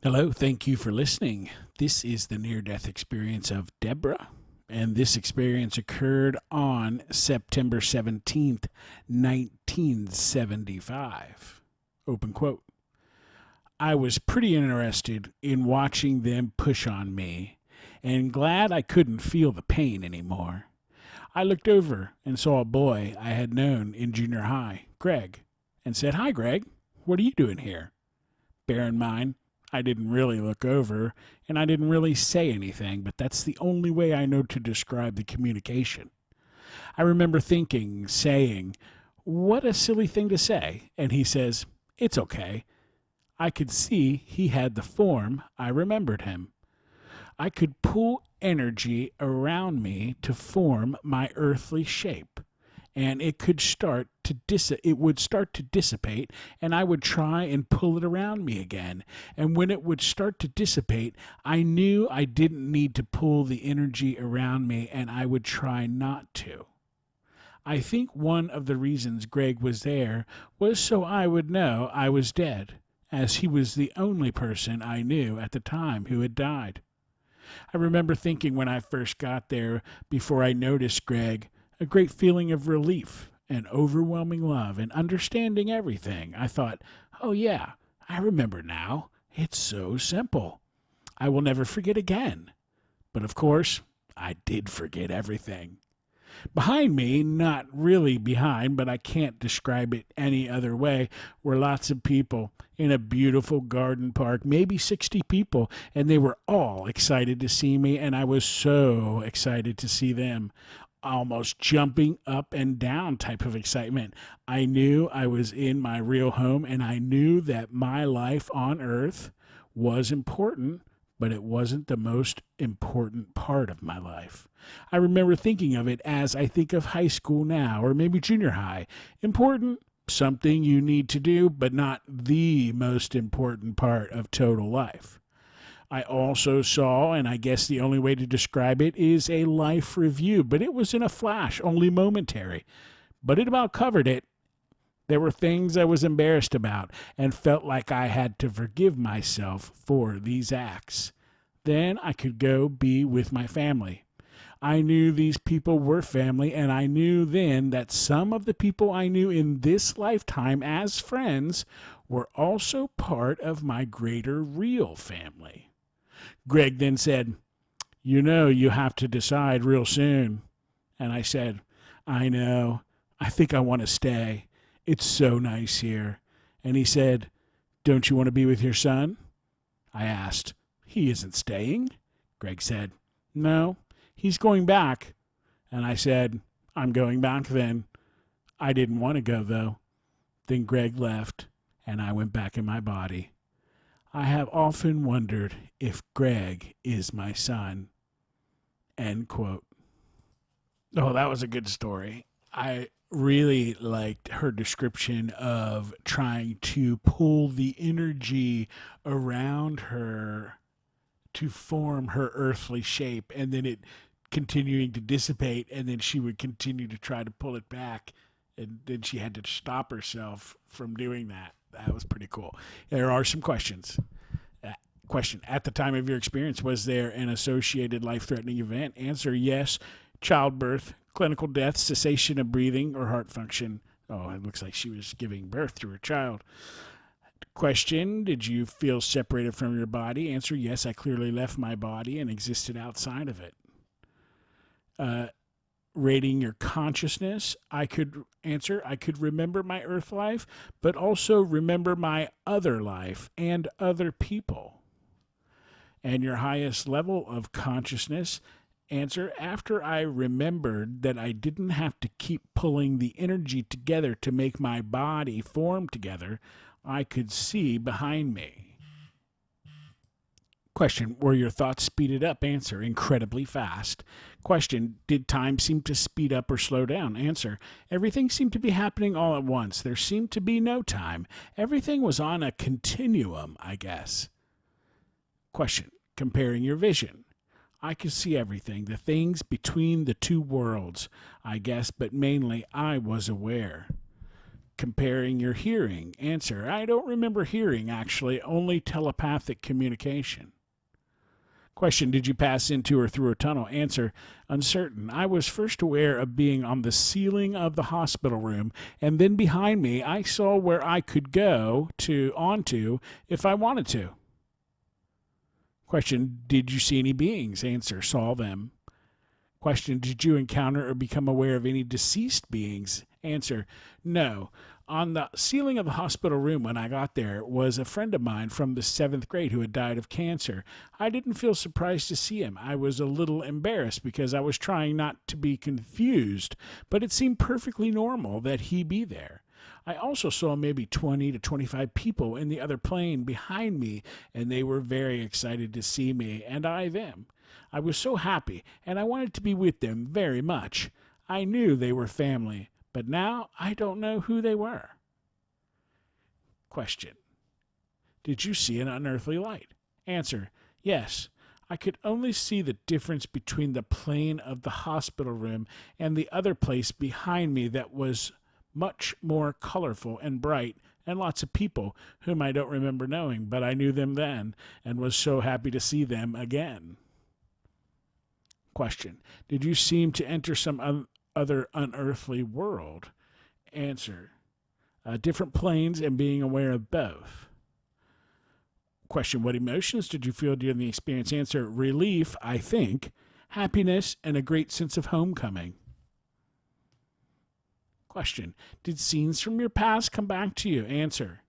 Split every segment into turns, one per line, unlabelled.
Hello, thank you for listening. This is the near death experience of Deborah, and this experience occurred on September 17th, 1975. Open quote. I was pretty interested in watching them push on me, and glad I couldn't feel the pain anymore. I looked over and saw a boy I had known in junior high, Greg, and said, "Hi, Greg. What are you doing here?" Bear in mind, I didn't really look over and I didn't really say anything, but that's the only way I know to describe the communication. I remember saying, "What a silly thing to say." And he says, "It's okay." I could see he had the form. I remembered him. I could pull energy around me to form my earthly shape, and it would start to dissipate, and I would try and pull it around me again. And when it would start to dissipate, I knew I didn't need to pull the energy around me, and I would try not to. I think one of the reasons Greg was there was so I would know I was dead, as he was the only person I knew at the time who had died. I remember thinking when I first got there, before I noticed Greg, a great feeling of relief and overwhelming love and understanding everything. I thought, "Oh, yeah, I remember now. It's so simple. I will never forget again." But of course, I did forget everything. Behind me, not really behind, but I can't describe it any other way, were lots of people in a beautiful garden park, maybe 60 people, and they were all excited to see me, and I was so excited to see them. Almost jumping up and down type of excitement. I knew I was in my real home, and I knew that my life on earth was important, but it wasn't the most important part of my life. I remember thinking of it as I think of high school now, or maybe junior high. Important, something you need to do, but not the most important part of total life. I also saw, and I guess the only way to describe it is a life review, but it was in a flash, only momentary. But it about covered it. There were things I was embarrassed about and felt like I had to forgive myself for these acts. Then I could go be with my family. I knew these people were family, and I knew then that some of the people I knew in this lifetime as friends were also part of my greater real family. Greg then said, "You know, you have to decide real soon." And I said, "I know. I think I want to stay. It's so nice here." And he said, "Don't you want to be with your son?" I asked, "He isn't staying." Greg said, "No, he's going back." And I said, "I'm going back then." I didn't want to go, though. Then Greg left, and I went back in my body. I have often wondered if Greg is my son. End quote. Oh, that was a good story. I really liked her description of trying to pull the energy around her to form her earthly shape, and then it continuing to dissipate, and then she would continue to try to pull it back, and then she had to stop herself from doing that. That was pretty cool. There are some questions. Question: at the time of your experience, was there an associated life-threatening event? Answer: yes. Childbirth, clinical death, cessation of breathing or heart function. Oh, it looks like she was giving birth to her child. Question: did you feel separated from your body? Answer: yes, I clearly left my body and existed outside of it. Rating your consciousness, I could remember my earth life, but also remember my other life and other people. And your highest level of consciousness, answer: after I remembered that I didn't have to keep pulling the energy together to make my body form together, I could see behind me. Question: were your thoughts speeded up? Answer: incredibly fast. Question: did time seem to speed up or slow down? Answer: everything seemed to be happening all at once. There seemed to be no time. Everything was on a continuum, I guess. Question: comparing your vision. I could see everything, the things between the two worlds, I guess, but mainly I was aware. comparing your hearing. Answer, I don't remember hearing, actually, only telepathic communication. Question, did you pass into or through a tunnel? Answer, uncertain. I was first aware of being on the ceiling of the hospital room, and then behind me I saw where I could go onto if I wanted to. Question, did you see any beings? Answer, saw them. Question, did you encounter or become aware of any deceased beings? Answer, no. On the ceiling of the hospital room when I got there was a friend of mine from the 7th grade who had died of cancer. I didn't feel surprised to see him. I was a little embarrassed because I was trying not to be confused, but it seemed perfectly normal that he be there. I also saw maybe 20 to 25 people in the other plane behind me, and they were very excited to see me, and I them. I was so happy, and I wanted to be with them very much. I knew they were family, but now I don't know who they were. Question, did you see an unearthly light? Answer, yes. I could only see the difference between the plane of the hospital room and the other place behind me that was much more colorful and bright, and lots of people whom I don't remember knowing, but I knew them then and was so happy to see them again. Question, did you seem to enter some other unearthly world? Answer, different planes and being aware of both. Question, what emotions did you feel during the experience? Answer, relief, I think, happiness, and a great sense of homecoming. Question, did scenes from your past come back to you? Answer,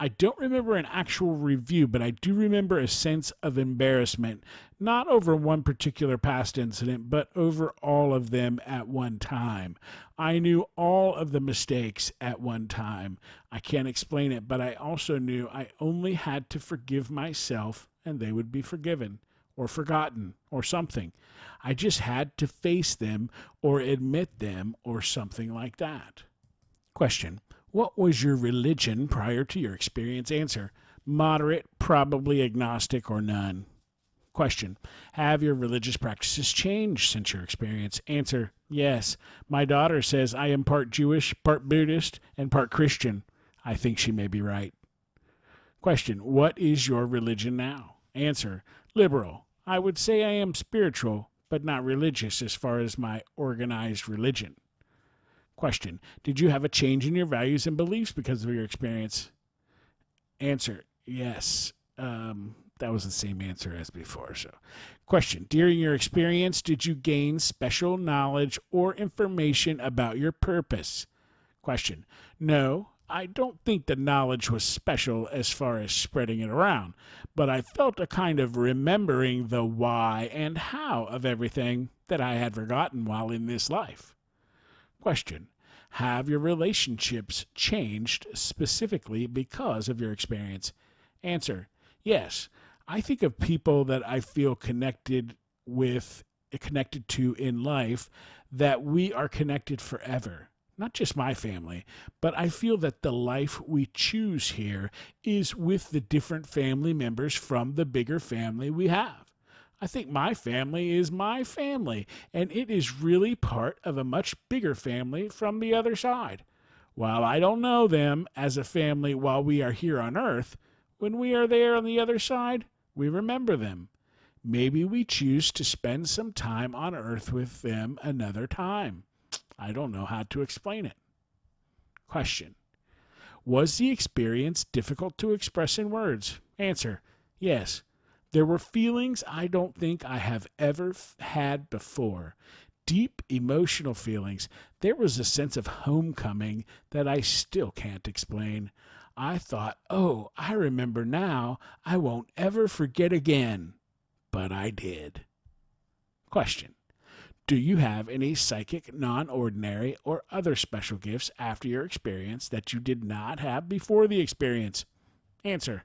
I don't remember an actual review, but I do remember a sense of embarrassment, not over one particular past incident, but over all of them at one time. I knew all of the mistakes at one time. I can't explain it, but I also knew I only had to forgive myself and they would be forgiven or forgotten or something. I just had to face them or admit them or something like that. Question, what was your religion prior to your experience? Answer, moderate, probably agnostic, or none. Question, have your religious practices changed since your experience? Answer, yes. My daughter says I am part Jewish, part Buddhist, and part Christian. I think she may be right. Question, what is your religion now? Answer, liberal. I would say I am spiritual, but not religious as far as my organized religion. Question, did you have a change in your values and beliefs because of your experience? Answer, yes. That was the same answer as before. So, question, during your experience, did you gain special knowledge or information about your purpose? Question, no, I don't think the knowledge was special as far as spreading it around, but I felt a kind of remembering the why and how of everything that I had forgotten while in this life. Question, have your relationships changed specifically because of your experience? Answer, yes. I think of people that I feel connected to in life, that we are connected forever. Not just my family, but I feel that the life we choose here is with the different family members from the bigger family we have. I think my family is my family, and it is really part of a much bigger family from the other side. While I don't know them as a family while we are here on earth, when we are there on the other side, we remember them. Maybe we choose to spend some time on earth with them another time. I don't know how to explain it. Question, was the experience difficult to express in words? Answer, yes. There were feelings I don't think I have ever had before. Deep emotional feelings. There was a sense of homecoming that I still can't explain. I thought, oh, I remember now. I won't ever forget again. But I did. Question, do you have any psychic, non-ordinary, or other special gifts after your experience that you did not have before the experience? Answer,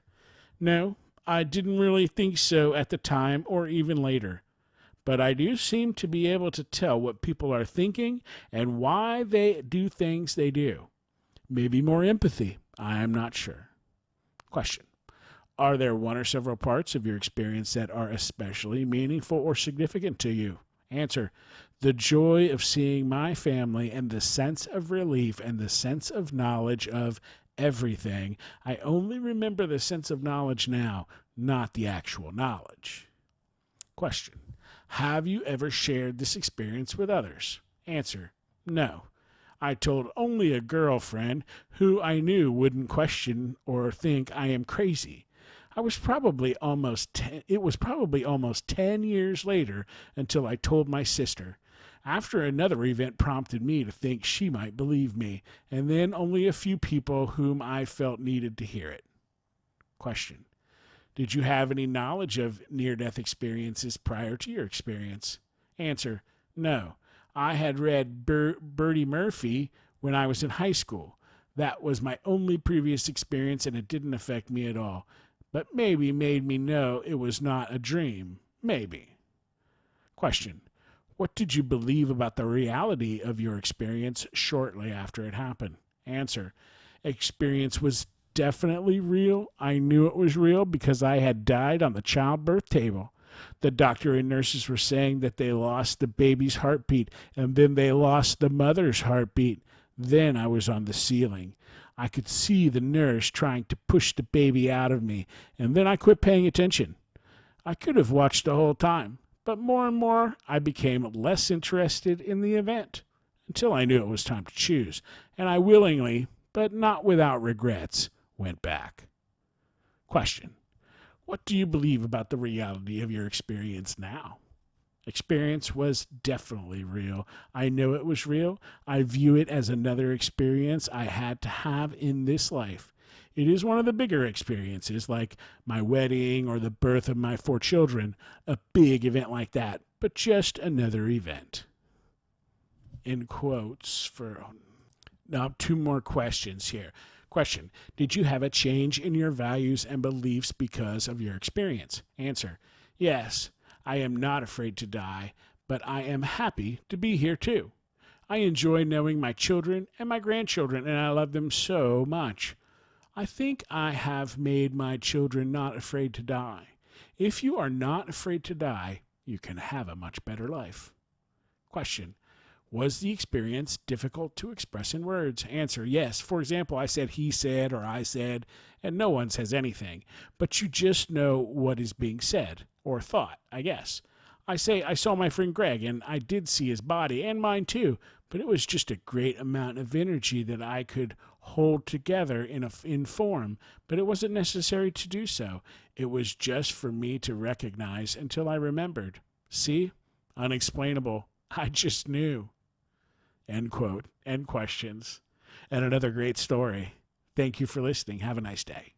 no. I didn't really think so at the time or even later, but I do seem to be able to tell what people are thinking and why they do things they do. Maybe more empathy, I am not sure. Question, are there one or several parts of your experience that are especially meaningful or significant to you? Answer: the joy of seeing my family and the sense of relief and the sense of knowledge of everything. I only remember the sense of knowledge now, not the actual knowledge. Question: have you ever shared this experience with others? Answer: no. I told only a girlfriend who I knew wouldn't question or think I am crazy. It was probably almost 10 years later until I told my sister. After another event prompted me to think she might believe me, and then only a few people whom I felt needed to hear it. Question: did you have any knowledge of near-death experiences prior to your experience? Answer: no. I had read Bertie Murphy when I was in high school. That was my only previous experience, and it didn't affect me at all. But maybe made me know it was not a dream. Maybe. Question: what did you believe about the reality of your experience shortly after it happened? Answer: experience was definitely real. I knew it was real because I had died on the childbirth table. The doctor and nurses were saying that they lost the baby's heartbeat, and then they lost the mother's heartbeat. Then I was on the ceiling. I could see the nurse trying to push the baby out of me, and then I quit paying attention. I could have watched the whole time, but more and more I became less interested in the event, until I knew it was time to choose, and I willingly, but not without regrets, went back. Question: what do you believe about the reality of your experience now? Experience was definitely real. I know it was real. I view it as another experience I had to have in this life. It is one of the bigger experiences, like my wedding or the birth of my 4 children, a big event like that, but just another event. In quotes for... Now, 2 more questions here. Question: did you have a change in your values and beliefs because of your experience? Answer: yes. I am not afraid to die, but I am happy to be here too. I enjoy knowing my children and my grandchildren, and I love them so much. I think I have made my children not afraid to die. If you are not afraid to die, you can have a much better life. Question: was the experience difficult to express in words? Answer: yes. For example, I said he said or I said, and no one says anything, but you just know what is being said, or thought, I guess. I say I saw my friend Greg, and I did see his body, and mine too, but it was just a great amount of energy that I could hold together in form, but it wasn't necessary to do so. It was just for me to recognize until I remembered. See? Unexplainable. I just knew. End quote. End questions. And another great story. Thank you for listening. Have a nice day.